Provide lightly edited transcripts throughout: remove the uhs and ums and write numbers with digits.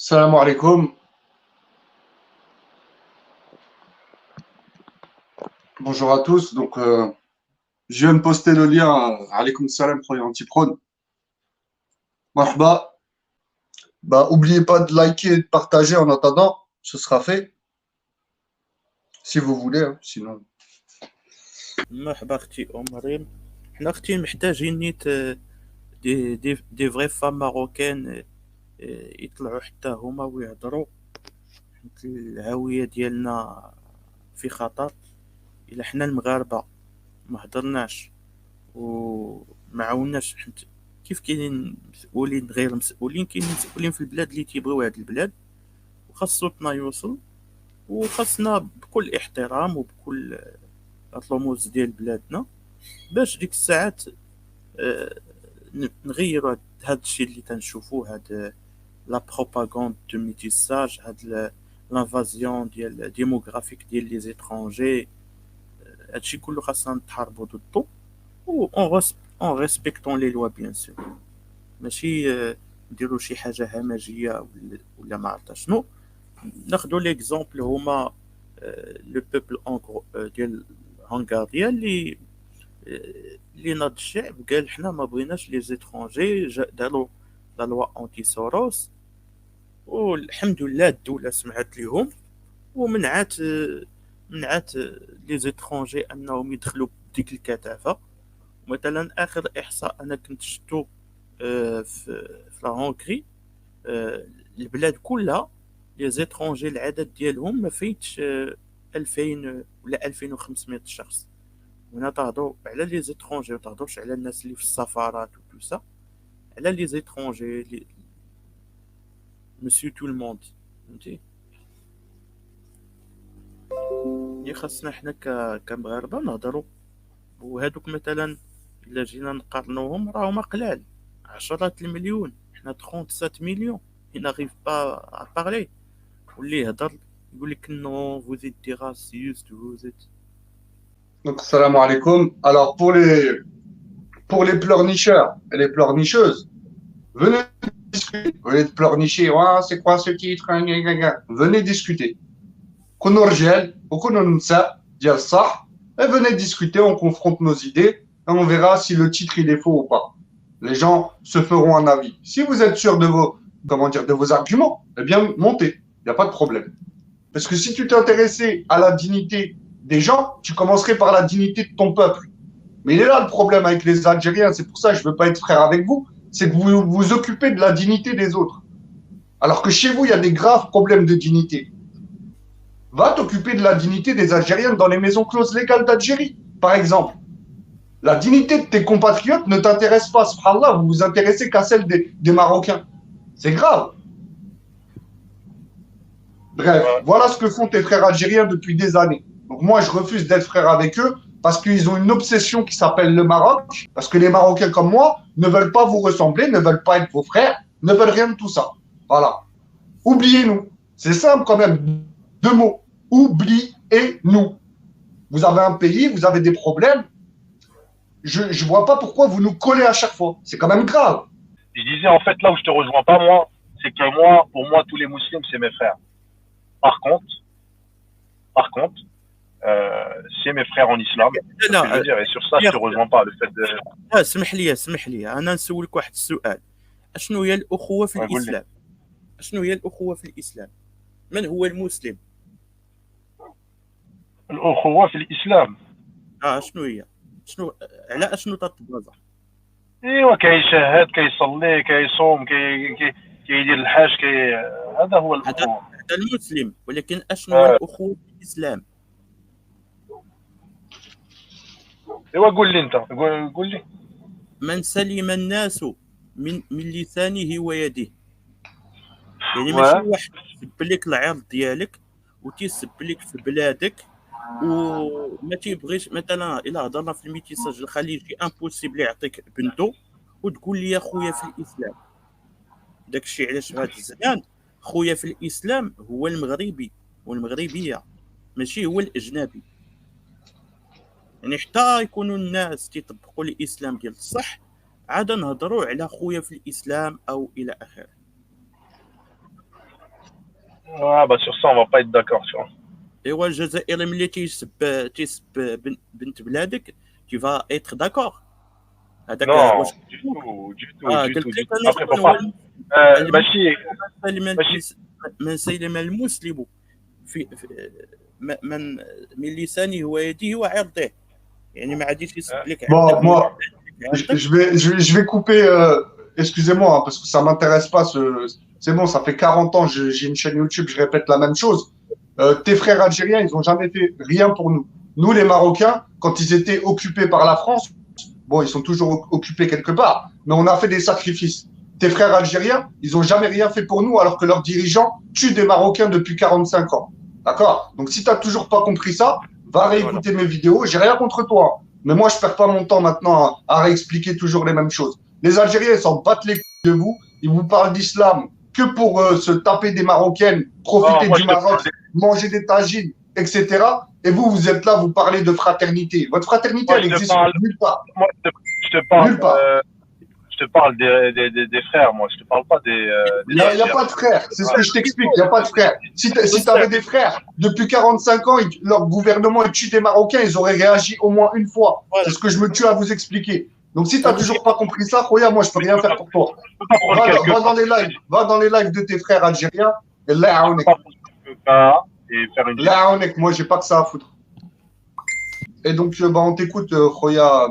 Salam alaikum. Bonjour à tous. Je viens de poster le lien. Alaikum salam, croyant anti-prône. Marhaba. Oubliez pas de liker et de partager en attendant. Ce sera fait. Si vous voulez, hein, sinon. مرحبا اختي ام مريم. حنا اختي محتاجين نيت دي فري فام ماروكان يطلعوا حتى هما ويهضروا، حيت الهوية ديالنا في خطر. الا حنا المغاربة ما هضرناش وما عاوناش، حيت كيف كاينين مسؤولين غير مسؤولين، كاينين مسؤولين في البلاد اللي تيبغيو هاد البلاد، وخاص صوتنا يوصل، وخاصنا بكل احترام وبكل الرموز ديال بلادنا باش ديك الساعات آه، نغيروا هاد الشيء اللي تنشوفوه، هاد لا بروباغاند دو ميتيساج، هاد لانفازيون ديال ديموغرافيك ديال لي زيترونجي. هادشي كله خاصنا نتحاربوا ضده، و اون ريسبكتون لي لوا بيان سور. ماشي نديروا شي حاجه همجيه ولا ما عرفت شنو. ناخذوا ليكزومبل هما لو بوبل ديال هنغاريا اللي ناض الشعب قال حنا ما بغيناش لي زيترونجي، داروا لا لوا اونتي سوروس، والحمد لله الدوله سمعت ليهم ومنعت لي زيترونجي انهم يدخلوا بديك الكثافه. مثلا اخر احصاء انا كنت شفتو في لا هونغري، البلاد كلها لي زيترونجي العدد ديالهم ما فايتش 2000 ولا 2500 شخص. هنا تهضروا على لي زيترونجي، ما تهضرش على الناس اللي في السفارات و سا، على لي زيترونجي مسيو تو الموند. فهمتي؟ اللي خاصنا حنا كمغاربه نهضروا. وهذوك مثلا الا جينا نقارنوهم راهم قلال، عشرات المليون، حنا 37 مليون. il n'arrive pas à parler. واللي يهضر يقول لك non vous êtes des racistes, vous êtes. Donc, salam alaikum. Alors, pour les pleurnicheurs et les pleurnicheuses, venez discuter. Venez de pleurnicher. Ouais, c'est quoi ce titre? Gna, gna, gna. Venez discuter. كونوا رجال وكونوا نساء ديال الصح. Et venez discuter, on confronte nos idées et on verra si le titre il est faux ou pas. Les gens se feront un avis. Si vous êtes sûr de vos arguments, eh bien, montez. Il n'y a pas de problème. Parce que si tu t'intéressais à la dignité des gens, tu commencerais par la dignité de ton peuple. Mais il est là le problème avec les Algériens, c'est pour ça que je ne veux pas être frère avec vous, c'est que vous vous occupez de la dignité des autres. Alors que chez vous, il y a des graves problèmes de dignité. Va t'occuper de la dignité des Algériens dans les maisons closes légales d'Algérie, par exemple. La dignité de tes compatriotes ne t'intéresse pas, subhanallah, vous vous intéressez qu'à celle des Marocains. C'est grave. Bref, voilà ce que font tes frères algériens depuis des années. Donc moi, je refuse d'être frère avec eux parce qu'ils ont une obsession qui s'appelle le Maroc, parce que les Marocains comme moi ne veulent pas vous ressembler, ne veulent pas être vos frères, ne veulent rien de tout ça. Voilà. Oubliez-nous. C'est simple quand même. Deux mots. Oubliez-nous. Vous avez un pays, vous avez des problèmes. Je ne vois pas pourquoi vous nous collez à chaque fois. C'est quand même grave. Je disais, en fait, là où je te rejoins pas, moi, c'est que moi, pour moi, tous les musulmans, c'est mes frères. Par contre, c'est mes frères en islam. C'est ce que je veux dire. Et sur ça, je te rejoins pas. Le fait de. اسمح لي انا نسولك واحد السؤال. اشنو هي الاخوه في الاسلام؟ اشنو هي الاخوه في الاسلام؟ من هو المسلم؟ الأخوة في الإسلام. شنو هي؟ على اشنو تتبازا؟ ايوا كيشهد، كيصلي، كيصوم، كيدير الحاج، هذا هو الأخوة. هذا المسلم، ولكن اشنو هو الاخوه في الاسلام؟ ايوا قول لي انت، قول لي. من سلم الناس من لسانه ويده. يعني ماشي واحد يسب لك العرض ديالك وتيسب لك في بلادك وما تيبغيش. مثلا الا هضرنا في الميتيساج الخليجي امبوسيبل يعطيك بنته وتقول لي يا خويا في الاسلام. داكشي علاش في هذا الزمان خويا في الاسلام هو المغربي والمغربيه، ماشي هو الاجنبي. يعني حتى يكونوا الناس تيطبقوا الاسلام ديال الصح عاد نهضروا على خويا في الاسلام او الى اخره. Ah, bah sur ça, on va pas être d'accord, tu vois. ايوا الجزائر ملي تيسب بنت بلادك tu vas être d'accord هذاك واش Non, du tout, du tout, du قلت tout, du لك tout. انا Après, faut شكون هو pas. المسلم ماشي ماشي من سلم المسلم من لسانه ويده وعرضه يعني ما عادش يسب لك Bon, عرضك ولا moi, يسب عرضك. je vais couper, excusez-moi, hein, parce que ça m'intéresse pas. C'est bon, ça fait 40 ans, j'ai une chaîne YouTube, je répète la même chose. Tes frères algériens, ils ont jamais fait rien pour nous. Nous, les Marocains, quand ils étaient occupés par la France, bon, ils sont toujours occupés quelque part, mais on a fait des sacrifices. Tes frères algériens, ils ont jamais rien fait pour nous, alors que leurs dirigeants tuent des Marocains depuis 45 ans. D'accord? Donc, si tu n'as toujours pas compris ça, va Voilà. réécouter mes vidéos. J'ai rien contre toi. Mais moi, je perds pas mon temps maintenant à réexpliquer toujours les mêmes choses. Les Algériens, ils s'en battent les couilles de vous. Ils vous parlent d'islam que pour se taper des Marocaines, Non, profiter moi du je te Maroc, parle des, manger des tagines, etc. Et vous, vous êtes là, vous parlez de fraternité. Votre fraternité, moi elle je te existe parle, nulle part. moi je te parle, Nulle part. je te parle des frères. Moi, je te parle pas des Il y a pas de Algériens. frères. C'est ce que je t'explique. Il n'y a pas de frères. Si tu avais des frères, depuis 45 ans, leur gouvernement tue des Marocains, ils auraient réagi au moins une fois. Voilà. C'est ce que je me tue à vous expliquer. Donc, si tu Ça n'as veut dire toujours pas compris ça, Khoya, moi, je peux Mais rien faire pour toi. je peux pas prendre quelques Va dans cas. les lives. Va dans les lives de tes frères algériens. Et là, Je peux pas prendre quelques cas et faire une là, moi, j'ai pas que ça à foutre. Et donc, bah, on t'écoute, Khoya,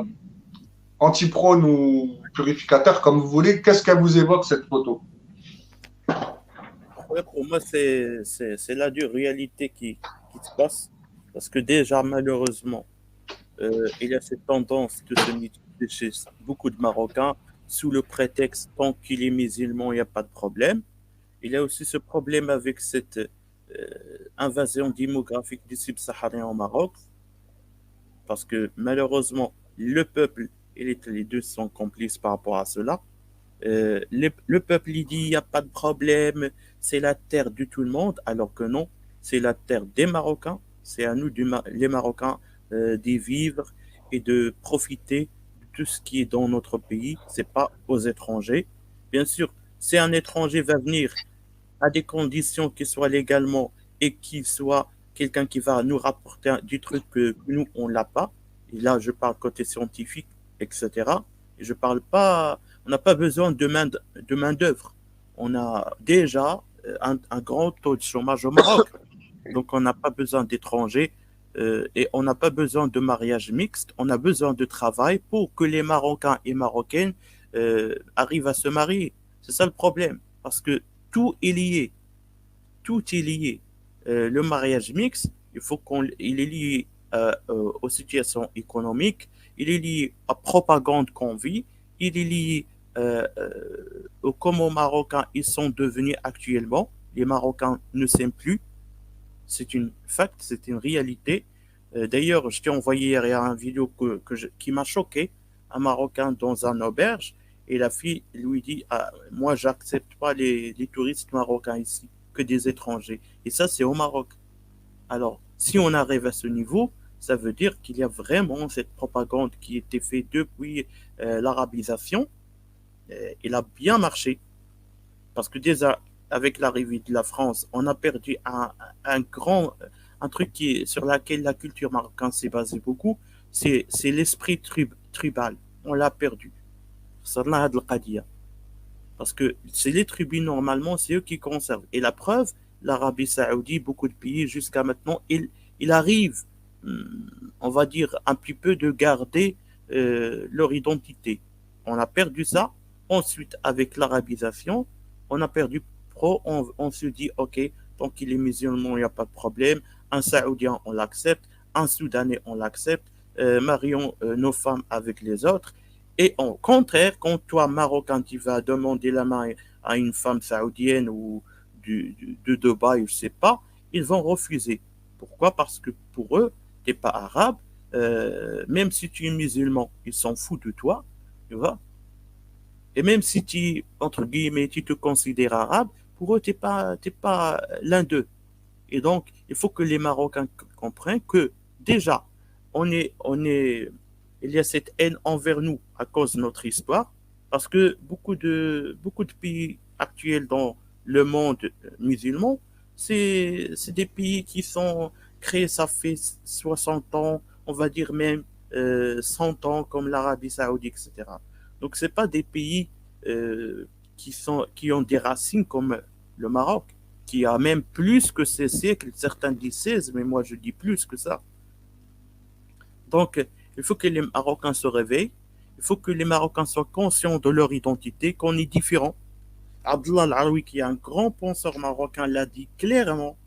anti-prône ou purificateur, comme vous voulez. Qu'est-ce qu'elle vous évoque, cette photo? ouais, pour moi, c'est la dure réalité qui se passe. Parce que déjà, malheureusement, il y a cette tendance de se multiplier chez beaucoup de Marocains sous le prétexte tant qu'il est musulman, il n'y a pas de problème. Il y a aussi ce problème avec cette invasion démographique du subsaharien au Maroc. Parce que malheureusement, le peuple et les deux sont complices par rapport à cela. Le peuple il dit il n'y a pas de problème, c'est la terre de tout le monde, alors que non, c'est la terre des Marocains, c'est à nous, les Marocains, d'y vivre et de profiter de tout ce qui est dans notre pays, c'est pas aux étrangers. Bien sûr, si un étranger va venir à des conditions qui soient légalement et qu'il soit quelqu'un qui va nous rapporter du truc que nous, on l'a pas, et là, je parle côté scientifique, etc. Et je parle pas on n'a pas besoin de main d'œuvre. On a déjà un grand taux de chômage au Maroc. Donc, on n'a pas besoin d'étrangers et on n'a pas besoin de mariage mixte. On a besoin de travail pour que les Marocains et Marocaines arrivent à se marier. C'est ça le problème. Parce que tout est lié. Tout est lié. Le mariage mixte, il est lié aux situations économiques, il est lié à la propagande qu'on vit, il est lié comment Marocains ils sont devenus actuellement. Les Marocains ne s'aiment plus. C'est une fact, c'est une réalité. D'ailleurs, je t'ai envoyé hier une vidéo qui m'a choqué. Un Marocain dans un auberge et la fille lui dit ah, moi, j'accepte pas les touristes marocains ici, que des étrangers. Et ça, c'est au Maroc. Alors, si on arrive à ce niveau, ça veut dire qu'il y a vraiment cette propagande qui a été faite depuis l'arabisation. Il a bien marché. Parce que déjà, avec l'arrivée de la France, on a perdu un truc sur lequel la culture marocaine s'est basée beaucoup, c'est l'esprit tribal. On l'a perdu. Parce que c'est les tribus, normalement, c'est eux qui conservent. Et la preuve, l'Arabie Saoudite, beaucoup de pays, jusqu'à maintenant, il arrive, on va dire, un petit peu de garder leur identité. On a perdu ça. Ensuite, avec l'arabisation, on a perdu on se dit, OK, tant qu'il est musulman, il n'y a pas de problème. Un Saoudien, on l'accepte. Un Soudanais, on l'accepte. Marions nos femmes avec les autres. Et au contraire, quand toi, Marocain, tu vas demander la main à une femme saoudienne ou de Dubaï, je ne sais pas, ils vont refuser. Pourquoi? Parce que pour eux, tu n'es pas arabe. Même si tu es musulman, ils s'en foutent de toi. Tu vois? Et même si tu, entre guillemets, tu te considères arabe, pour eux, t'es pas l'un d'eux. Et donc, il faut que les Marocains comprennent que déjà, il y a cette haine envers nous à cause de notre histoire, parce que beaucoup de pays actuels dans le monde musulman C'est des pays qui sont créés, ça fait 60 ans, on va dire même 100 ans, comme l'Arabie Saoudite, etc. Donc, c'est pas des pays qui ont des racines comme le Maroc, qui a même plus que ces siècles. Certains disent 16, mais moi je dis plus que ça. Donc, il faut que les Marocains se réveillent, il faut que les Marocains soient conscients de leur identité, qu'on est différent. Abdullah Al-Araoui, qui est un grand penseur marocain, l'a dit clairement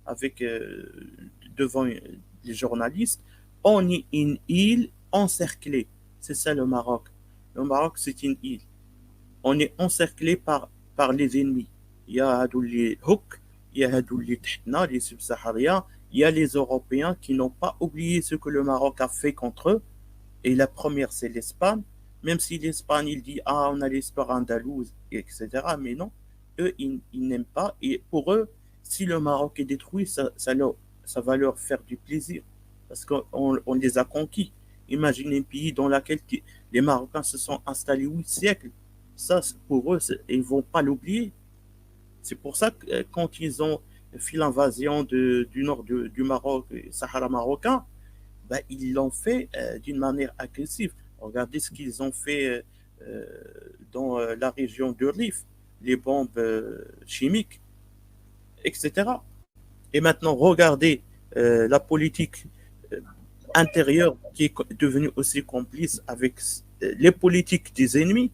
avec, devant les journalistes. On est une île encerclée. C'est ça le Maroc. Le Maroc, c'est une île. On est encerclé par les ennemis. Il y a Hadouli Houk, il y a Hadouli Tehna, les subsahariens, il y a les Européens qui n'ont pas oublié ce que le Maroc a fait contre eux. Et la première, c'est l'Espagne. Même si l'Espagne, il dit, ah, on a l'histoire andalouse, etc. Mais non, eux, ils n'aiment pas. Et pour eux, si le Maroc est détruit, ça va leur faire du plaisir. Parce qu'on les a conquis. Imaginez un pays dans lequel les Marocains se sont installés 8 siècles. Ça, pour eux, ils ne vont pas l'oublier. C'est pour ça que quand ils ont fait l'invasion du nord du Maroc, Sahara marocain, ben, ils l'ont fait d'une manière agressive. Regardez ce qu'ils ont fait dans la région de Rif, les bombes chimiques, etc. Et maintenant, regardez la politique euh, intérieure qui est devenue aussi complice avec les politiques des ennemis.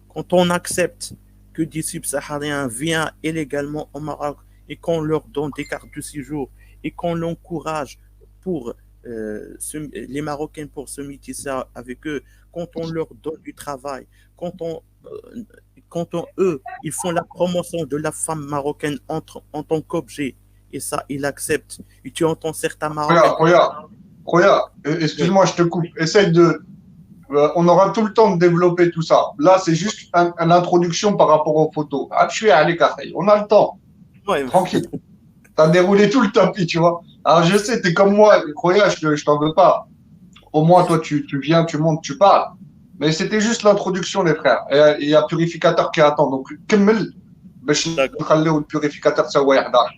Quand on accepte que des subsahariens viennent illégalement au Maroc et qu'on leur donne des cartes de séjour et qu'on l'encourage pour les Marocains pour se métisser avec eux, quand on leur donne du travail, eux, ils font la promotion de la femme marocaine en tant qu'objet, et ça, ils acceptent. Et tu entends certains Marocains. Regarde, Oui, excuse-moi, je te coupe. Essaye de. On aura tout le temps de développer tout ça. Là, c'est juste une introduction par rapport aux photos. Ah, je suis allé, Cathay. On a le temps. ouais, Tranquille. Tu as déroulé tout le tapis, tu vois. Alors, je sais, tu es comme moi. Regarde, je t'en veux pas. Au moins, toi, tu viens, tu montes, tu parles. Mais c'était juste l'introduction, les frères. Et il y a un purificateur qui attend. Donc, كمل باش d'accord. نخليو البيوريفيكاتور سوا يحضر.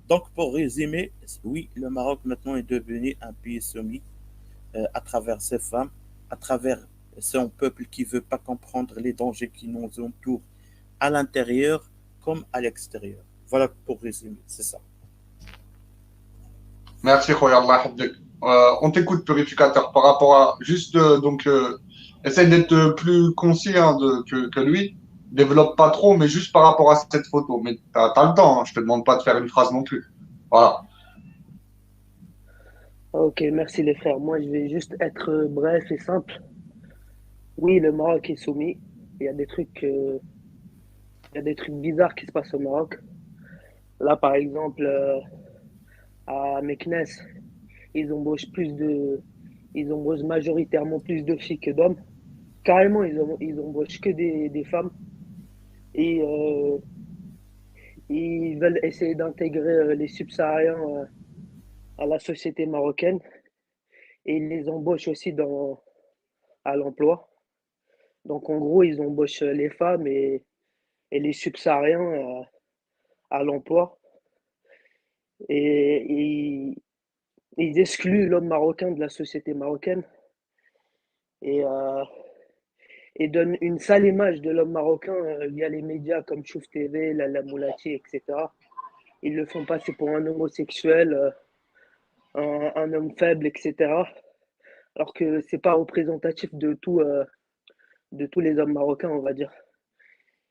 Donc, pour résumer, oui, le Maroc maintenant est devenu un pays soumis à travers ses femmes, à travers son peuple qui ne veut pas comprendre les dangers qui nous entourent à l'intérieur comme à l'extérieur. Voilà pour résumer, c'est ça. Merci, Khoya, Allah yahfadek. On t'écoute, purificateur, par rapport à juste essaye d'être plus concis hein, que lui. Développe pas trop, mais juste par rapport à cette photo. Mais t'as le temps, hein, je te demande pas de faire une phrase non plus. Voilà. Ok, merci les frères. Moi, je vais juste être bref et simple. Oui, le Maroc est soumis. Il y a des trucs, il y a des trucs bizarres qui se passent au Maroc. Là, par exemple, à Meknès, ils embauchent ils embauchent majoritairement plus de filles que d'hommes. Carrément, ils embauchent que des femmes. Et ils veulent essayer d'intégrer les subsahariens à la société marocaine. Et ils les embauchent aussi à l'emploi. Donc, en gros, ils embauchent les femmes et les subsahariens à l'emploi. Et ils excluent l'homme marocain de la société marocaine et, euh, et donnent une sale image de l'homme marocain via les médias comme Chouf TV, La Moulati, etc. Ils le font passer pour un homosexuel, un homme faible, etc. Alors que c'est pas représentatif de tous les hommes marocains, on va dire.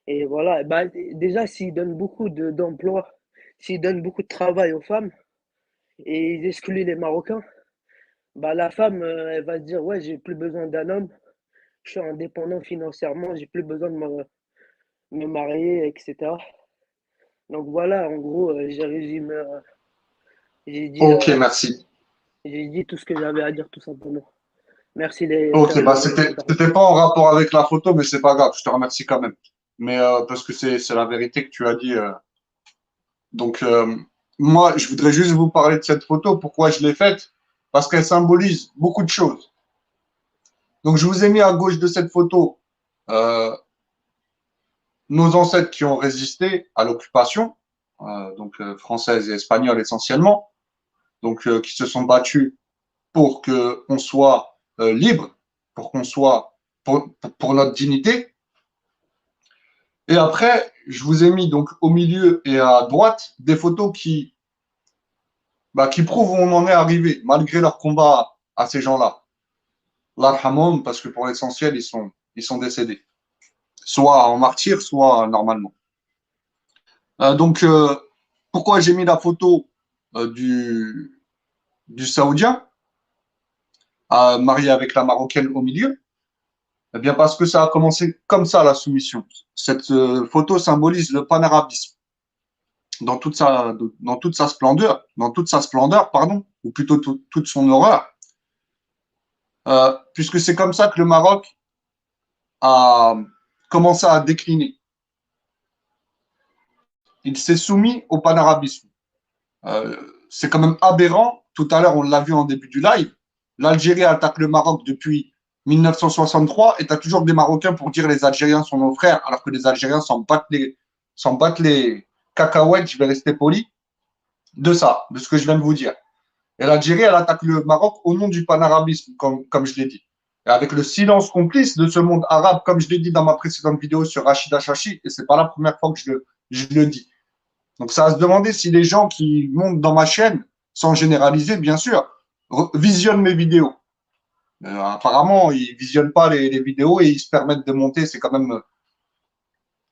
Et voilà, bah, déjà, s'ils donnent beaucoup d'emplois, s'ils donnent beaucoup de travail aux femmes et ils excluent les Marocains, bah, la femme, elle va se dire, ouais, j'ai plus besoin d'un homme, je suis indépendant financièrement, j'ai plus besoin de me marier, etc. Donc voilà, en gros, j'ai dit, Ok, euh, merci. j'ai dit tout ce que j'avais à dire, tout simplement. Merci les Ok, frères bah de votre c'était intervention. pas en rapport avec la photo, mais c'est pas grave, je te remercie quand même. Mais parce que c'est la vérité que tu as dit. Donc, moi, je voudrais juste vous parler de cette photo. Pourquoi je l'ai faite? Parce qu'elle symbolise beaucoup de choses. Donc, je vous ai mis à gauche de cette photo euh, nos ancêtres qui ont résisté à l'occupation. françaises et espagnoles essentiellement, qui se sont battues pour qu'on soit libre, pour qu'on soit pour notre dignité. Et après, je vous ai mis donc au milieu et à droite des photos qui prouvent où on en est arrivé, malgré leur combat à ces gens-là. L'arhamon, parce que pour l'essentiel, ils sont décédés. Soit en martyr, soit normalement. Pourquoi j'ai mis la photo du Saoudien, marié avec la Marocaine au milieu? Eh bien, parce que ça a commencé comme ça, la soumission. Cette photo symbolise le panarabisme dans toute sa splendeur, pardon, ou plutôt toute son horreur, puisque c'est comme ça que le Maroc a commencé à décliner. Il s'est soumis au panarabisme. C'est quand même aberrant. Tout à l'heure, on l'a vu en début du live. L'Algérie attaque le Maroc depuis 1963 et tu as toujours des Marocains pour dire les Algériens sont nos frères, alors que les Algériens s'en battent les cacahuètes, je vais rester poli, de ce que je viens de vous dire. Et l'Algérie, elle attaque le Maroc au nom du panarabisme, comme je l'ai dit. Et avec le silence complice de ce monde arabe, comme je l'ai dit dans ma précédente vidéo sur Rachida Chachi, et c'est pas la première fois que je le dis. Donc, ça va se demander si les gens qui montent dans ma chaîne, sans généraliser, bien sûr, visionnent mes vidéos. Apparemment, ils visionnent pas les vidéos et ils se permettent de monter. C'est quand même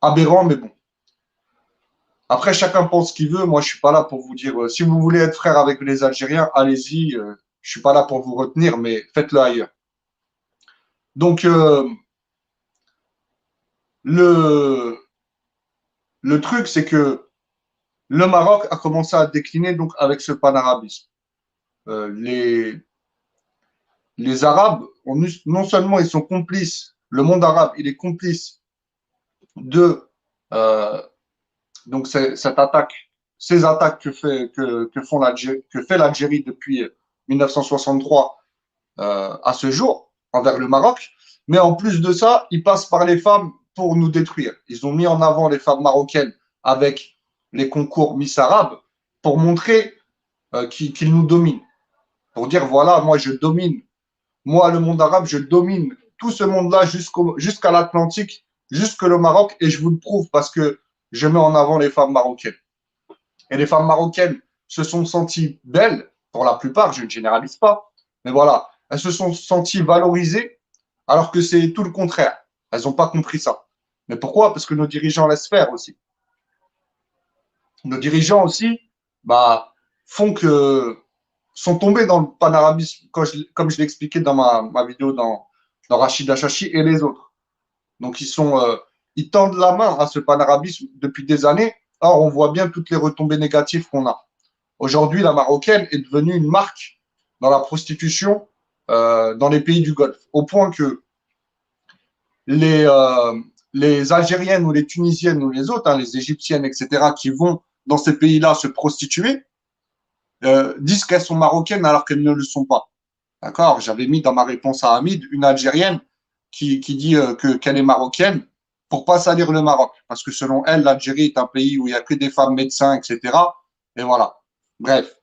aberrant, mais bon. Après, chacun pense ce qu'il veut. Moi, je suis pas là pour vous dire si vous voulez être frère avec les Algériens, allez-y. Je suis pas là pour vous retenir, mais faites-le ailleurs. Donc, le truc, c'est que le Maroc a commencé à décliner donc avec ce panarabisme. Les Arabes, non seulement ils sont complices, le monde arabe, il est complice de cette attaque, ces attaques que fait l'Algérie depuis 1963 à ce jour envers le Maroc, mais en plus de ça, ils passent par les femmes pour nous détruire. Ils ont mis en avant les femmes marocaines avec les concours Miss Arabe pour montrer qu'ils nous dominent, pour dire voilà, moi je domine. Moi, le monde arabe, je domine tout ce monde-là jusqu'à l'Atlantique, jusque le Maroc, et je vous le prouve parce que je mets en avant les femmes marocaines. Et les femmes marocaines se sont senties belles, pour la plupart, je ne généralise pas, mais voilà, elles se sont senties valorisées, alors que c'est tout le contraire. Elles n'ont pas compris ça. Mais pourquoi? Parce que nos dirigeants laissent faire aussi. Nos dirigeants aussi sont tombés dans le panarabisme, comme je l'ai expliqué dans ma vidéo dans Rachida Chachi et les autres. Donc, ils tendent la main à ce panarabisme depuis des années. Or, on voit bien toutes les retombées négatives qu'on a. Aujourd'hui, la Marocaine est devenue une marque dans la prostitution dans les pays du Golfe, au point que les Algériennes ou les Tunisiennes ou les autres, les Égyptiennes, etc., qui vont dans ces pays-là se prostituer, disent qu'elles sont marocaines alors qu'elles ne le sont pas. D'accord? J'avais mis dans ma réponse à Hamid une Algérienne qui dit qu'elle est marocaine pour pas salir le Maroc. Parce que selon elle, l'Algérie est un pays où il n'y a que des femmes médecins, etc. Et voilà. Bref.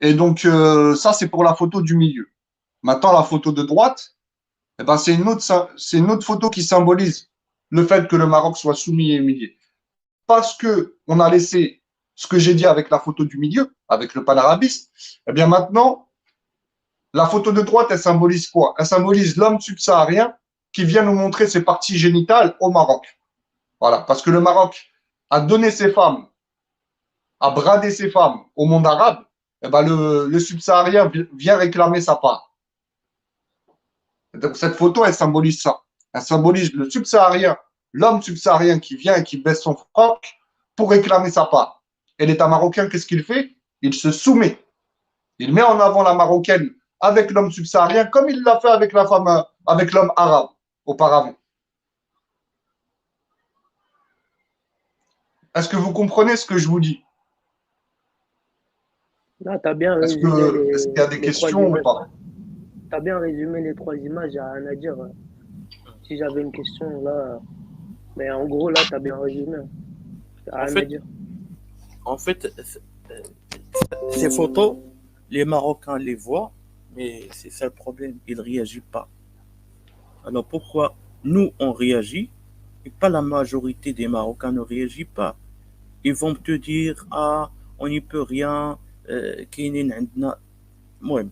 Et donc, ça, c'est pour la photo du milieu. Maintenant, la photo de droite, eh ben, c'est une autre photo qui symbolise le fait que le Maroc soit soumis et humilié. Parce que on a laissé ce que j'ai dit avec la photo du milieu, avec le panarabisme, eh bien maintenant, la photo de droite, elle symbolise quoi? Elle symbolise l'homme subsaharien qui vient nous montrer ses parties génitales au Maroc. Voilà, parce que le Maroc a donné ses femmes, a bradé ses femmes au monde arabe, eh ben le subsaharien vient réclamer sa part. Donc cette photo, elle symbolise ça. Elle symbolise le subsaharien, l'homme subsaharien qui vient et qui baisse son froc pour réclamer sa part. Et l'État marocain, qu'est-ce qu'il fait? Il se soumet. Il met en avant la marocaine avec l'homme subsaharien, comme il l'a fait avec avec l'homme arabe auparavant. Est-ce que vous comprenez ce que je vous dis? Là, tu as bien Est-ce qu'il y a des questions ou pas? Tu as bien résumé les trois images, il n'y a rien à dire. Si j'avais une question, là. Mais en gros, là, tu as bien résumé. t'as En rien à fait, dire. en fait, ces photos, les Marocains les voient, mais c'est ça le problème, ils ne réagissent pas. Alors pourquoi nous, on réagit et pas la majorité des Marocains ne réagit pas? Ils vont te dire, ah, on n'y peut rien, كاينين عندنا- المهم,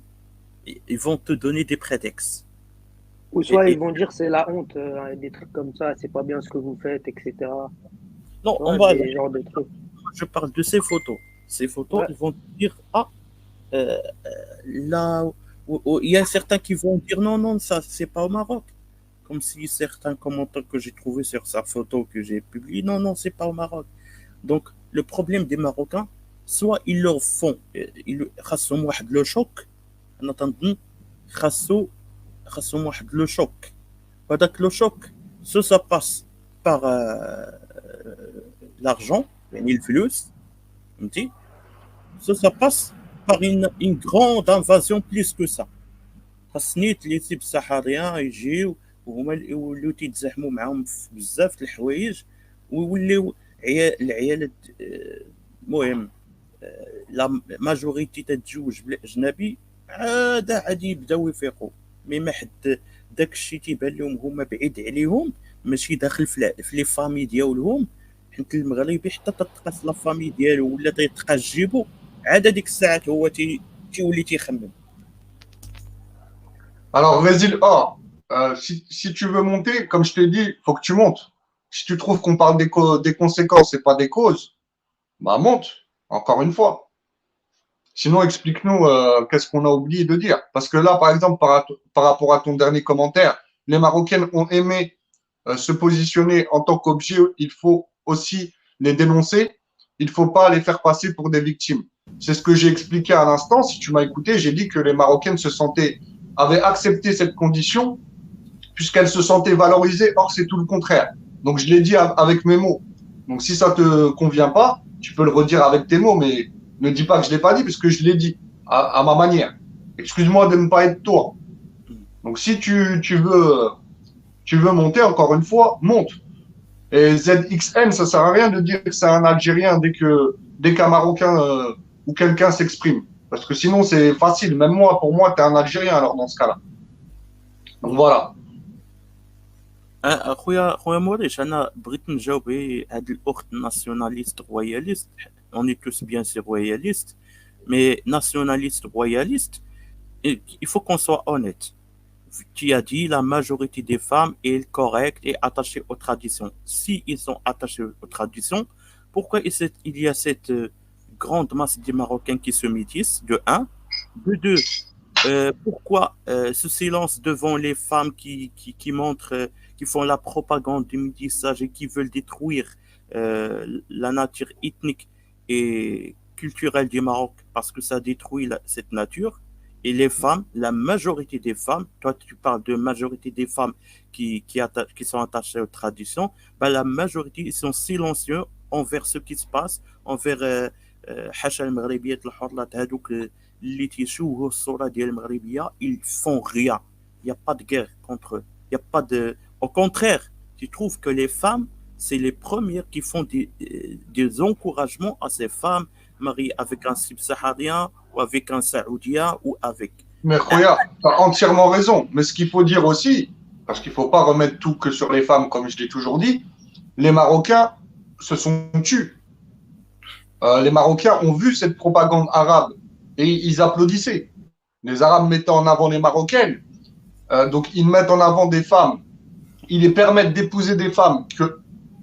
ils vont te donner des prétextes. Ou Et, soit ils et- vont dire c'est la honte, des trucs comme ça, c'est pas bien ce que vous faites, etc. non, Tu on vois, va, des genres de trucs. je parle de ces photos. Ces photos, Ouais, ils vont te dire, ah, euh, là, il y a certains qui vont dire, non, non, ça, c'est pas au Maroc. Comme si certains commentaires que j'ai trouvés sur sa photo que j'ai publiée, non, non, c'est pas au Maroc. Donc, le problème des Marocains, soit ils leur font, خاصهم واحد le choc, en attendant, خاصهم واحد le choc. وهذاك le choc, ça passe par l'argent, يعني الفلوس, فهمتي؟ Ça passe par une grande invasion plus que ça. خاص نيت اللي تيب السحاريين يجيو وهما اللي يوليو تيتزاحموا معاهم في بزاف د الحوايج ويوليو العيالات المهم لا ماجوريتي تتزوج بالاجنبي عاد يبداو يفيقوا مي ما حد داك الشيء تيبان لهم هما بعيد عليهم ماشي داخل في لي فامي ديالهم حيت المغربي حتى تتلقى في لا فامي ديالو ولا تيتلقى جيبو عاد هذيك الساعات هو تيولي تيخمم. Alors, Résil A, si tu veux monter, comme je t'ai dit, il faut que tu montes. Si tu trouves qu'on parle des conséquences et pas des causes, bah monte, encore une fois. Sinon, explique-nous qu'est-ce qu'on a oublié de dire. Parce que là, par exemple, par rapport à ton dernier commentaire, les Marocaines ont aimé se positionner en tant qu'objet. Il faut aussi les dénoncer. Il ne faut pas les faire passer pour des victimes. C'est ce que j'ai expliqué à l'instant. Si tu m'as écouté, j'ai dit que les Marocaines avaient accepté cette condition puisqu'elles se sentaient valorisées. Or, c'est tout le contraire. Donc, je l'ai dit avec mes mots. Donc, si ça te convient pas, tu peux le redire avec tes mots, mais ne dis pas que je l'ai pas dit, puisque je l'ai dit à ma manière. Excuse-moi de ne pas être toi. Donc, si tu veux monter, encore une fois, monte. Et ZXN, ça sert à rien de dire que c'est un Algérien dès qu'un Marocain ou quelqu'un s'exprime. Parce que sinon, c'est facile. Même moi, pour moi, tu es un Algérien alors dans ce cas-là. Donc voilà. خويا موريش انا بغيت نجاوب هاد الاخت ناسيوناليست روياليست اون توس بيان سي روياليست مي ناسيوناليست روyaliste il faut qu'on soit honnête. Tu as dit la majorité des femmes est correcte et attachée aux traditions. Si ils sont attachés aux traditions, pourquoi il y a cette grande masse des Marocains qui se métissent, de un. De deux, pourquoi ce silence devant les femmes qui montrent, qui font la propagande du métissage et qui veulent détruire la nature ethnique et culturelle du Maroc parce que ça détruit cette nature. Et les femmes, la majorité des femmes, toi tu parles de majorité des femmes qui sont attachées aux traditions, ben, la majorité ils sont silencieux envers ce qui se passe, envers حاشا المغربيات الحرات هذوك اللي تيشوهوا الصورة ديال المغربية, ils font rien. Il n'y a pas de guerre contre eux. Il y a pas de... Au contraire, tu trouves que les femmes, c'est les premières qui font des encouragements à ces femmes mariées avec un subsaharien ou avec un saoudien ou avec... Mais Khoya, tu as entièrement raison. Mais ce qu'il faut dire aussi, parce qu'il ne faut pas remettre tout que sur les femmes, comme je l'ai toujours dit, les Marocains se sont tus. Les Marocains ont vu cette propagande arabe et ils applaudissaient. Les Arabes mettaient en avant les Marocaines, donc ils mettent en avant des femmes, ils les permettent d'épouser des femmes que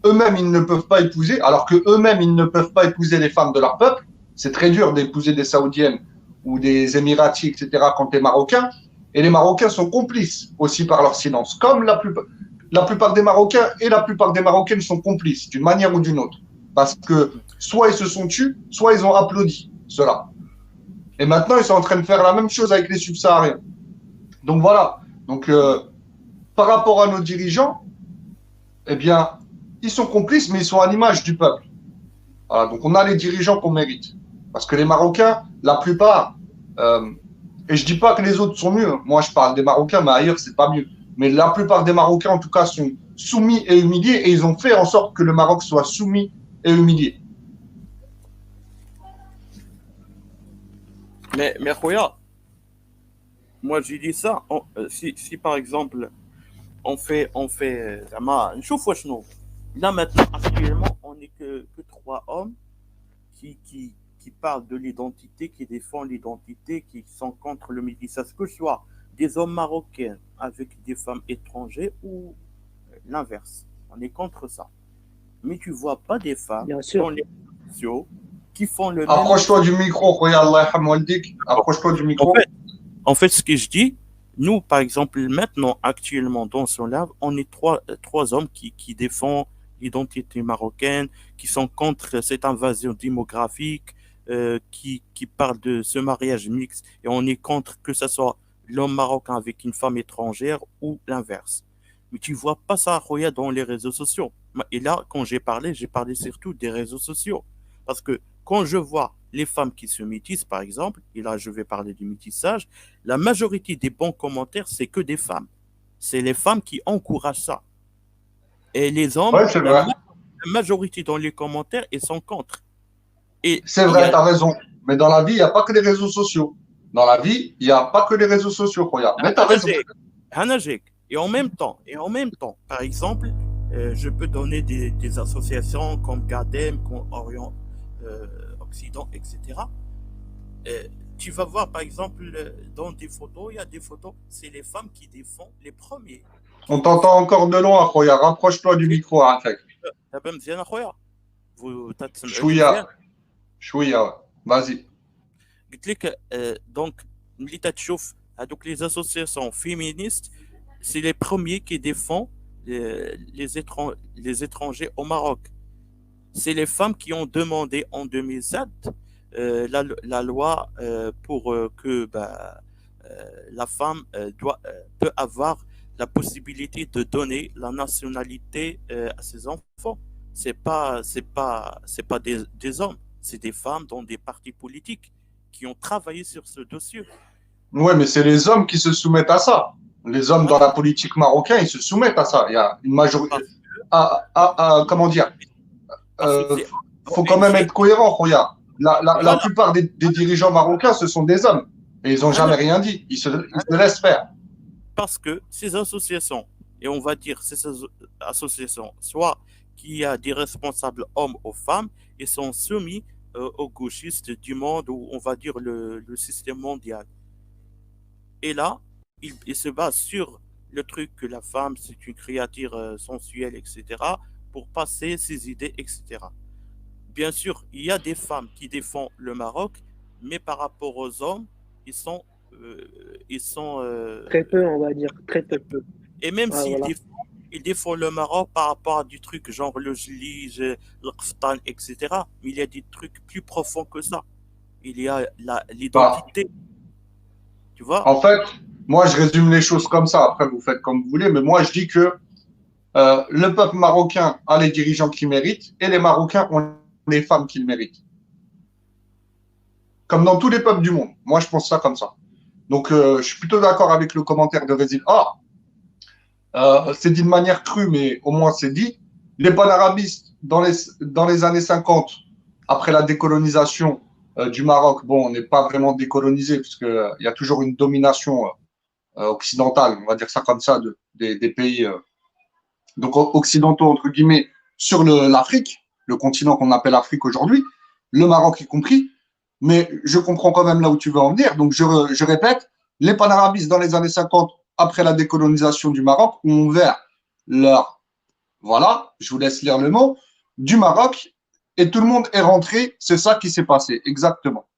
eux-mêmes ils ne peuvent pas épouser, alors que eux-mêmes ils ne peuvent pas épouser les femmes de leur peuple. C'est très dur d'épouser des Saoudiennes ou des Émiratis, etc. quand tu es Marocain. Et les Marocains sont complices aussi par leur silence, comme la plupart des Marocains et la plupart des Marocaines sont complices d'une manière ou d'une autre. Parce que soit ils se sont tus, soit ils ont applaudi cela. Et maintenant, ils sont en train de faire la même chose avec les subsahariens. Donc voilà. Donc par rapport à nos dirigeants, eh bien, ils sont complices, mais ils sont à l'image du peuple. Voilà. Donc on a les dirigeants qu'on mérite. Parce que les Marocains, la plupart, et je dis pas que les autres sont mieux. Moi, je parle des Marocains, mais ailleurs, c'est pas mieux. Mais la plupart des Marocains, en tout cas, sont soumis et humiliés, et ils ont fait en sorte que le Maroc soit soumis et humilié. Mais Khoya, moi j'ai dit ça. Si par exemple زعما نشوفوا شنو. Là maintenant actuellement on n'est que trois hommes qui parlent de l'identité, qui défendent l'identité, qui sont contre le métissage, que ce soit des hommes marocains avec des femmes étrangères ou l'inverse. On est contre ça. Mais tu vois pas des femmes Bien dans sûr. les réseaux sociaux qui font le même. Approche-toi du micro, Khoya, Allah yarham waldik. Approche-toi du En micro. fait, en fait, ce que je dis, nous, par exemple, maintenant, actuellement, dans son live, on est trois hommes qui défendent l'identité marocaine, qui sont contre cette invasion démographique, qui parlent de ce mariage mixte, et on est contre que ce soit l'homme marocain avec une femme étrangère ou l'inverse. Mais tu vois pas ça, Roya, dans les réseaux sociaux. Et là, quand j'ai parlé surtout des réseaux sociaux. Parce que quand je vois les femmes qui se métissent, par exemple, et là, je vais parler du métissage, la majorité des bons commentaires, c'est que des femmes. C'est les femmes qui encouragent ça. Et les hommes, Ouais, c'est vrai. la majorité dans les commentaires, ils sont contre. Et C'est il y vrai, a tu as raison. Mais dans la vie, il n'y a pas que les réseaux sociaux. Dans la vie, il n'y a pas que les réseaux sociaux, Khoya. Mais tu as raison. Hanajek. Et en même temps, par exemple, je peux donner des associations comme GADEM, comme Orient Occident, etc. Tu vas voir, par exemple, dans des photos, il y a des photos, c'est les femmes qui défendent les premiers. On t'entend encore de loin, Khoya. Rapproche-toi du micro, Afek. دابا مزيان اخويا تسمعوني Chouïa. مزيان Chouïa, ouais. Vas-y. قلت لك دونك ملي تتشوف هذوك les associations féministes c'est les premiers qui défendent les étrangers au Maroc. C'est les femmes qui ont demandé en 2007 la loi pour que la femme peut avoir la possibilité de donner la nationalité à ses enfants. C'est pas des hommes, c'est des femmes dans des partis politiques qui ont travaillé sur ce dossier. Ouais, mais c'est les hommes qui se soumettent à ça. Les hommes dans la politique marocaine, ils se soumettent à ça. Il y a une majorité. Comment dire faut quand même être cohérent, Khoya. La plupart des dirigeants marocains, ce sont des hommes. Et ils n'ont jamais rien dit. Ils se laissent faire. Parce que ces associations, et on va dire ces associations, soit qu'il y a des responsables hommes ou femmes, ils sont soumis aux gauchistes du monde, ou on va dire le système mondial. Et là, il se base sur le truc que la femme, c'est une créature sensuelle, etc., pour passer ses idées, etc. Bien sûr, il y a des femmes qui défendent le Maroc, mais par rapport aux hommes, ils sont Très peu, on va dire. Très peu. Et même Ah, s'ils voilà. défendent le Maroc par rapport à du truc genre le Jlige, le Qftan, etc., mais il y a des trucs plus profonds que ça. Il y a l'identité. Tu vois? En fait, moi, je résume les choses comme ça. Après, vous faites comme vous voulez. Mais moi, je dis que le peuple marocain a les dirigeants qu'il mérite et les Marocains ont les femmes qu'ils méritent. Comme dans tous les peuples du monde. Moi, je pense ça comme ça. Donc, je suis plutôt d'accord avec le commentaire de Résil. C'est dit de manière crue, mais au moins c'est dit. Les panarabistes, dans les années 50, après la décolonisation du Maroc, bon, on n'est pas vraiment décolonisé, puisqu'il y a toujours une domination occidentale, on va dire ça comme ça, des pays donc occidentaux, entre guillemets, sur l'Afrique, le continent qu'on appelle Afrique aujourd'hui, le Maroc y compris. Mais je comprends quand même là où tu veux en venir. Donc, je répète, les panarabistes dans les années 50, après la décolonisation du Maroc, ont ouvert leur, voilà, je vous laisse lire le mot, du Maroc, et tout le monde est rentré. C'est ça qui s'est passé, exactement.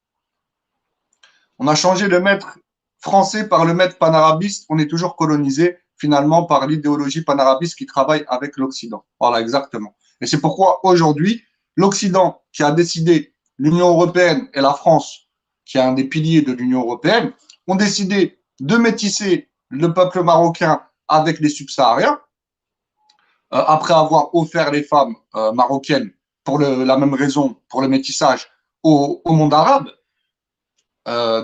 On a changé le maître français par le maître panarabiste. On est toujours colonisé, finalement, par l'idéologie panarabiste qui travaille avec l'Occident. Voilà, exactement. Et c'est pourquoi aujourd'hui, l'Occident qui a décidé, l'Union européenne et la France, qui est un des piliers de l'Union européenne, ont décidé de métisser le peuple marocain avec les subsahariens, après avoir offert les femmes marocaines pour la même raison, pour le métissage, au monde arabe.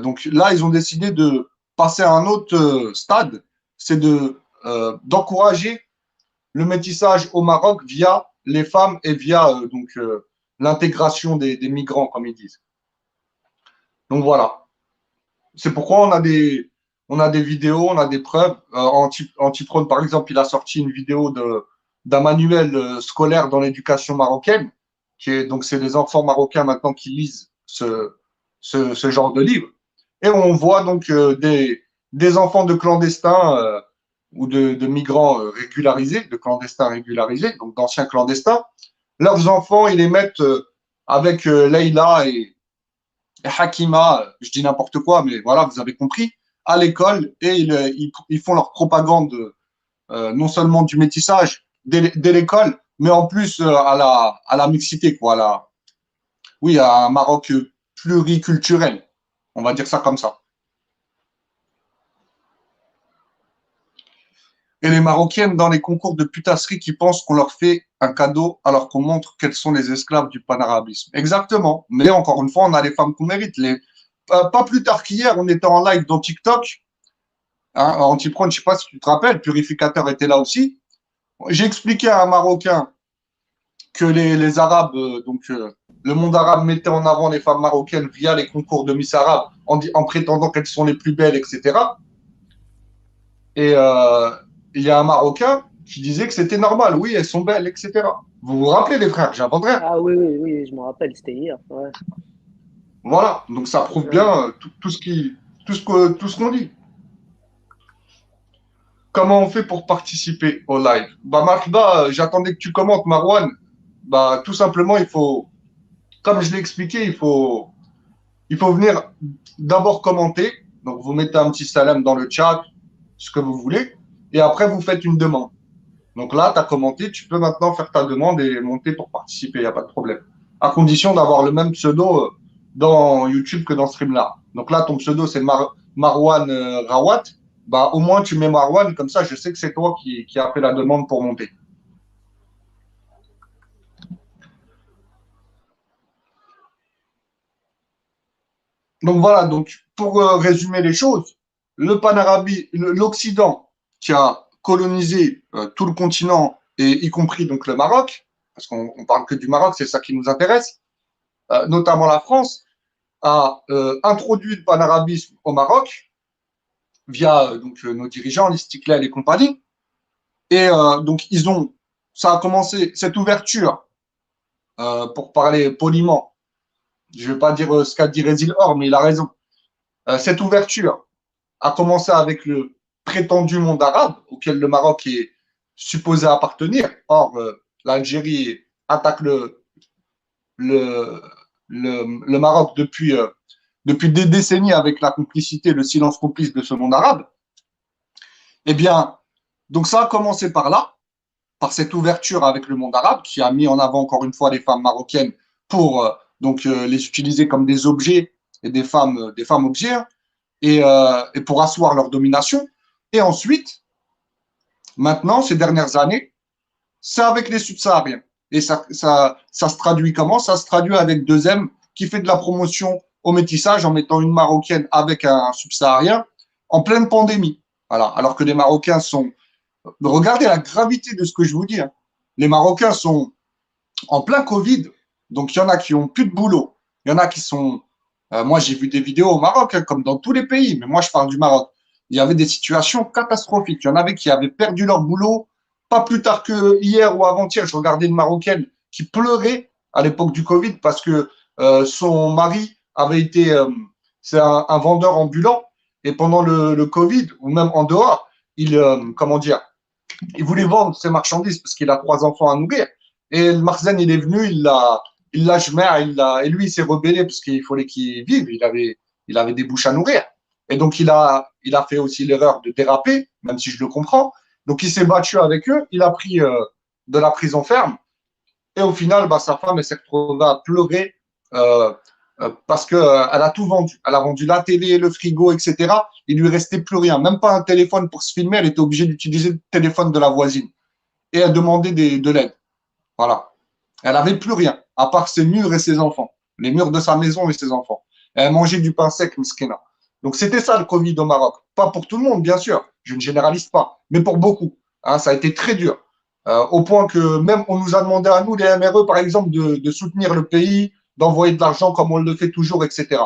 Donc là, ils ont décidé de passer à un autre stade, c'est d'encourager le métissage au Maroc via les femmes et via l'intégration des migrants, comme ils disent. Donc voilà. C'est pourquoi on a des vidéos, on a des preuves. Antitrone, par exemple, il a sorti une vidéo d'un manuel scolaire dans l'éducation marocaine, donc c'est les enfants marocains maintenant qui lisent ce genre de livre. Et on voit donc des enfants de clandestins ou de migrants régularisés, de clandestins régularisés, donc d'anciens clandestins. Leurs enfants, ils les mettent avec Leïla et Hakima, je dis n'importe quoi, mais voilà, vous avez compris, à l'école, et ils font leur propagande non seulement du métissage dès l'école, mais en plus à la mixité, quoi, oui, à un Maroc pluriculturel, on va dire ça comme ça. Et les Marocaines dans les concours de putasserie qui pensent qu'on leur fait un cadeau alors qu'on montre qu'elles sont les esclaves du panarabisme. Exactement. Mais encore une fois, on a les femmes qu'on mérite. Pas plus tard qu'hier, on était en live dans TikTok. Hein, Antiprone, je ne sais pas si tu te rappelles, Purificateur était là aussi. J'ai expliqué à un Marocain que les Arabes, le monde arabe mettait en avant les femmes marocaines via les concours de Miss Arabe en prétendant qu'elles sont les plus belles, etc. Et il y a un Marocain qui disait que c'était normal. Oui, elles sont belles, etc. Vous vous rappelez, les frères, j'invente rien. Ah oui, je me rappelle, c'était hier. Ouais. Voilà, donc ça prouve bien tout ce qu'on dit. Comment on fait pour participer au live? Bah, Marhaba, j'attendais que tu commentes, Marwan. Bah, tout simplement, comme je l'ai expliqué, il faut venir d'abord commenter. Donc, vous mettez un petit salam dans le chat, ce que vous voulez, et après, vous faites une demande. Donc là, tu as commenté, tu peux maintenant faire ta demande et monter pour participer, il n'y a pas de problème. À condition d'avoir le même pseudo dans YouTube que dans Streamlabs. Donc là, ton pseudo, c'est Marwan Rawat. Bah, au moins, tu mets Marwan, comme ça, je sais que c'est toi qui as fait la demande pour monter. Donc voilà, donc pour résumer les choses, le Panarabie, l'Occident qui a colonisé tout le continent, et y compris donc le Maroc, parce qu'on parle que du Maroc, c'est ça qui nous intéresse, notamment la France, a introduit le panarabisme au Maroc via nos dirigeants, l'Istiklal et compagnie. Et donc ça a commencé cette ouverture, pour parler poliment. Je ne vais pas dire ce qu'a dit Résil Or, mais il a raison. Cette ouverture a commencé avec le prétendu monde arabe auquel le Maroc est supposé appartenir. Or, l'Algérie attaque le Maroc depuis des décennies avec la complicité, le silence complice de ce monde arabe. Eh bien, donc ça a commencé par là, par cette ouverture avec le monde arabe qui a mis en avant encore une fois les femmes marocaines pour les utiliser comme des objets et des femmes objets, hein, et pour asseoir leur domination. Et ensuite, maintenant, ces dernières années, c'est avec les subsahariens. Et ça se traduit comment? Ça se traduit avec 2M qui fait de la promotion au métissage en mettant une Marocaine avec un subsaharien en pleine pandémie. Voilà. Alors que les Marocains sont... Regardez la gravité de ce que je vous dis. Hein. Les Marocains sont en plein Covid. Donc, il y en a qui ont plus de boulot. Il y en a qui sont... moi, j'ai vu des vidéos au Maroc, hein, comme dans tous les pays. Mais moi, je parle du Maroc. Il y avait des situations catastrophiques. Il y en avait qui avaient perdu leur boulot. Pas plus tard que hier ou avant-hier, je regardais une Marocaine qui pleurait à l'époque du Covid parce que son mari avait été, c'est un vendeur ambulant et pendant le Covid ou même en dehors, il voulait vendre ses marchandises parce qu'il a 3 enfants à nourrir et le Marzen il est venu, il l'a jemer, et lui il s'est rebellé parce qu'il fallait qu'il vive, il avait des bouches à nourrir et donc il a fait aussi l'erreur de déraper, même si je le comprends. Donc, il s'est battu avec eux, il a pris de la prison ferme. Et au final, sa femme, elle s'est retrouvée à pleurer parce qu'elle a tout vendu. Elle a vendu la télé, le frigo, etc. Il lui restait plus rien, même pas un téléphone pour se filmer. Elle était obligée d'utiliser le téléphone de la voisine. Et elle demandait de l'aide. Voilà. Elle n'avait plus rien, à part ses murs et ses enfants. Les murs de sa maison et ses enfants. Elle mangeait du pain sec, miskina. Donc, c'était ça le Covid au Maroc. Pas pour tout le monde, bien sûr. Je ne généralise pas, mais pour beaucoup. Hein, ça a été très dur. Au point que même on nous a demandé à nous, les MRE, par exemple, de soutenir le pays, d'envoyer de l'argent comme on le fait toujours, etc.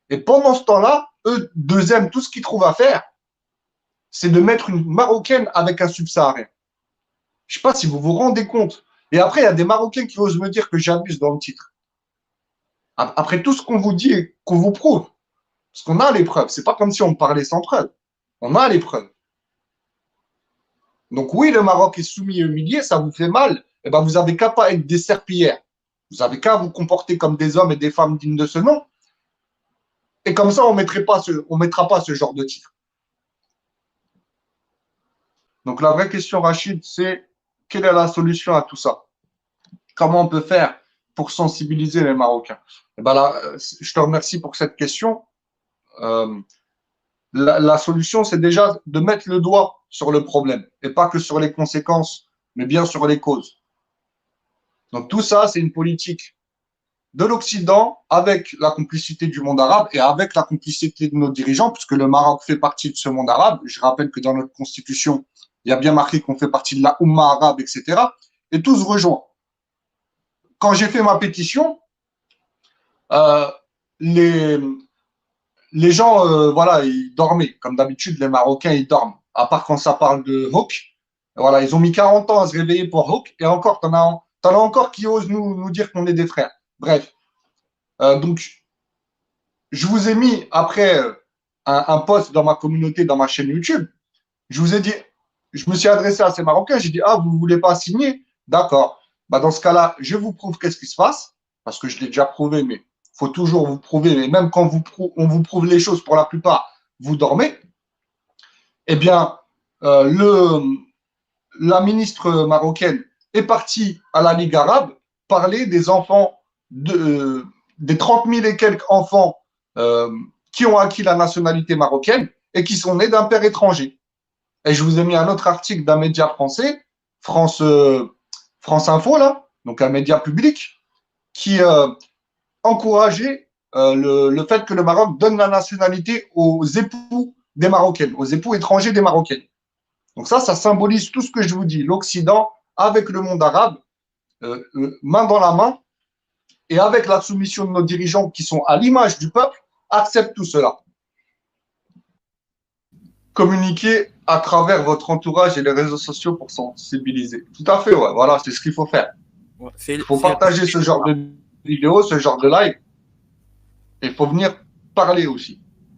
Et pendant ce temps-là, eux, deuxième, tout ce qu'ils trouvent à faire, c'est de mettre une Marocaine avec un subsaharien. Je ne sais pas si vous vous rendez compte. Et après, il y a des Marocains qui osent me dire que j'abuse dans le titre. Après tout ce qu'on vous dit et qu'on vous prouve, parce qu'on a les preuves. C'est pas comme si on parlait sans preuve. On a les preuves. Donc oui, le Maroc est soumis et humilié, ça vous fait mal. Eh ben, vous avez qu'à pas être des serpillères. Vous avez qu'à vous comporter comme des hommes et des femmes dignes de ce nom. Et comme ça, on ne mettra pas ce genre de titre. Donc la vraie question, Rachid, c'est quelle est la solution à tout ça? Comment on peut faire pour sensibiliser les Marocains? Eh ben là, je te remercie pour cette question. La solution, c'est déjà de mettre le doigt sur le problème et pas que sur les conséquences, mais bien sur les causes. Donc tout ça, c'est une politique de l'Occident avec la complicité du monde arabe et avec la complicité de nos dirigeants, puisque le Maroc fait partie de ce monde arabe. Je rappelle que dans notre constitution, il y a bien marqué qu'on fait partie de la Oumma arabe, etc. Et tout se rejoint. Quand j'ai fait ma pétition, les gens, voilà, ils dormaient. Comme d'habitude, les Marocains, ils dorment. À part quand ça parle de Hook. Voilà, ils ont mis 40 ans à se réveiller pour Hook. Et encore, t'en as encore qui osent nous dire qu'on est des frères. Bref. Donc, je vous ai mis après un post dans ma communauté, dans ma chaîne YouTube. Je vous ai dit, je me suis adressé à ces Marocains. J'ai dit, ah, vous ne voulez pas signer? D'accord. Bah, dans ce cas-là, je vous prouve qu'est-ce qui se passe. Parce que je l'ai déjà prouvé, mais il faut toujours vous prouver. Et même quand on vous prouve les choses, pour la plupart, vous dormez. Eh bien, la ministre marocaine est partie à la Ligue arabe parler des enfants, des 30 000 et quelques enfants qui ont acquis la nationalité marocaine et qui sont nés d'un père étranger. Et je vous ai mis un autre article d'un média français, France Info, là, donc un média public, qui encourageait le fait que le Maroc donne la nationalité aux époux des Marocaines, aux époux étrangers des Marocaines. Donc ça symbolise tout ce que je vous dis. L'Occident, avec le monde arabe, main dans la main, et avec la soumission de nos dirigeants qui sont à l'image du peuple, acceptent tout cela. Communiquer à travers votre entourage et les réseaux sociaux pour sensibiliser. Tout à fait, ouais. Voilà, c'est ce qu'il faut faire. Il faut partager ce genre de vidéos, ce genre de live. Et il faut venir parler aussi.